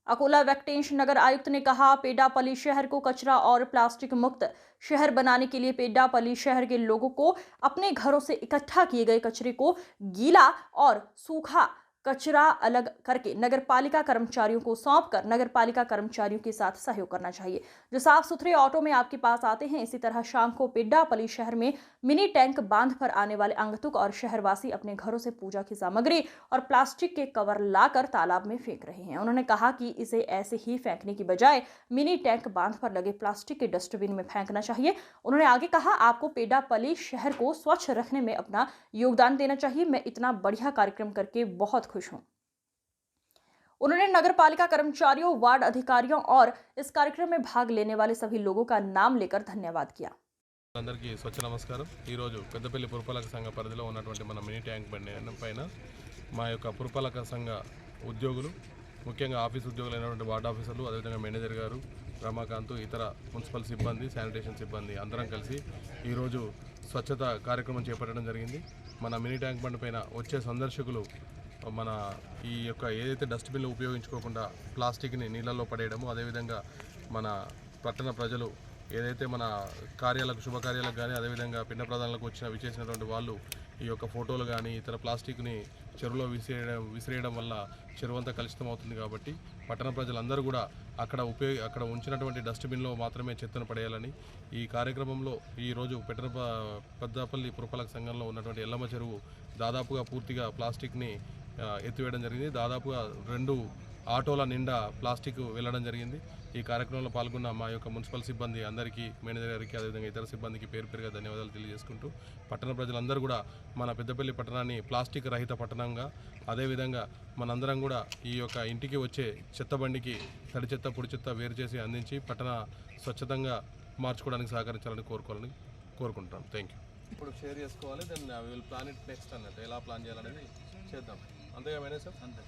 अकोला वेंकटेश नगर आयुक्त ने कहा, पेड्डापल्ली शहर को कचरा और प्लास्टिक मुक्त शहर बनाने के लिए पेड्डापल्ली शहर के लोगों को अपने घरों से इकट्ठा किए गए कचरे को गीला और सूखा कचरा अलग करके नगरपालिका कर्मचारियों को सौंपकर नगरपालिका कर्मचारियों के साथ सहयोग करना चाहिए। जो साफ सुथरे ऑटो में आपके पास आते हैं, इसी तरह शाम को पेड्डापल्ली शहर में मिनी टैंक बांध पर आने वाले आगंतुक और शहरवासी अपने घरों से पूजा की सामग्री और प्लास्टिक के कवर लाकर तालाब में फेंक रहे हैं। उन्होंने कहा कि इसे ऐसे ही फेंकने की बजाय मिनी टैंक बांध पर लगे प्लास्टिक के डस्टबिन में फेंकना चाहिए। उन्होंने आगे कहा, आपको पेड्डापल्ली शहर को स्वच्छ रखने में अपना योगदान देना चाहिए। मैं इतना बढ़िया कार्यक्रम करके बहुत खुश हूं। उन्होंने नगरपालिका कर्मचारियों, वार्ड अधिकारियों और इस कार्यक्रम में भाग लेने वाले सभी लोगों का नाम लेकर धन्यवाद किया। అందరికీ స్వచ్ఛ నమస్కారం। ఈరోజు పెద్దపల్లి పురపాలక సంఘ పరిధిలో ఉన్నటువంటి మన మినీ ట్యాంక్ బండి పైన మా యొక్క పురపాలక సంఘ ఉద్యోగులు, ముఖ్యంగా ఆఫీస్ ఉద్యోగులైనటువంటి వార్డ్ ఆఫీసర్లు, అదేవిధంగా మేనేజర్ గారు, రమాకాంత్, ఇతర మున్సిపల్ సిబ్బంది, శానిటేషన్ సిబ్బంది అందరం కలిసి ఈరోజు స్వచ్ఛత కార్యక్రమం చేపట్టడం జరిగింది। మన మినీ ట్యాంక్ బండి పైన వచ్చే సందర్శకులు మన ఈ యొక్క ఏదైతే డస్ట్బిన్లు ఉపయోగించుకోకుండా ప్లాస్టిక్ని నీళ్ళల్లో పడేయడము, అదేవిధంగా మన పట్టణ ప్రజలు ఏదైతే మన కార్యాలకు, శుభకార్యాలకు కానీ, అదేవిధంగా పిండ ప్రదానాలకు విచ్చేసినటువంటి వాళ్ళు ఈ యొక్క ఫోటోలు కానీ ఇతర ప్లాస్టిక్ని చెరువులో విసిరేయడం వల్ల చెరువు అంతా కలుషితం అవుతుంది। కాబట్టి పట్టణ ప్రజలందరూ కూడా అక్కడ ఉంచినటువంటి డస్ట్బిన్లో మాత్రమే చెత్తను పడేయాలని ఈ కార్యక్రమంలో ఈరోజు పెద్దపల్లి పురపాలక సంఘంలో ఉన్నటువంటి ఎల్లమ్మ చెరువు దాదాపుగా పూర్తిగా ప్లాస్టిక్ని ఎత్తివేయడం జరిగింది। దాదాపుగా 2 ఆటోల నిండా ప్లాస్టిక్ వెళ్ళడం జరిగింది। ఈ కార్యక్రమంలో పాల్గొన్న మా యొక్క మున్సిపల్ సిబ్బంది అందరికీ, మేనేజర్ గారికి, అదేవిధంగా ఇతర సిబ్బందికి పేరు పేరుగా ధన్యవాదాలు తెలియజేసుకుంటూ పట్టణ ప్రజలందరూ కూడా మన పెద్దపల్లి పట్టణాన్ని ప్లాస్టిక్ రహిత పట్టణంగా, అదేవిధంగా మనందరం కూడా ఈ యొక్క ఇంటికి వచ్చే చెత్త బండికి తడి చెత్త, పొడి చెత్త వేరు చేసి అందించి పట్టణ స్వచ్ఛతంగా మార్చుకోవడానికి సహకరించాలని కోరుకుంటున్నాం। Thank you. ఇప్పుడు షేర్ చేసుకోవాలి, then will plan it next అన్నట్టు ఎలా ప్లాన్ చేయాలనేది చేద్దాం। అంతేగా మేనేజర్? అంతే।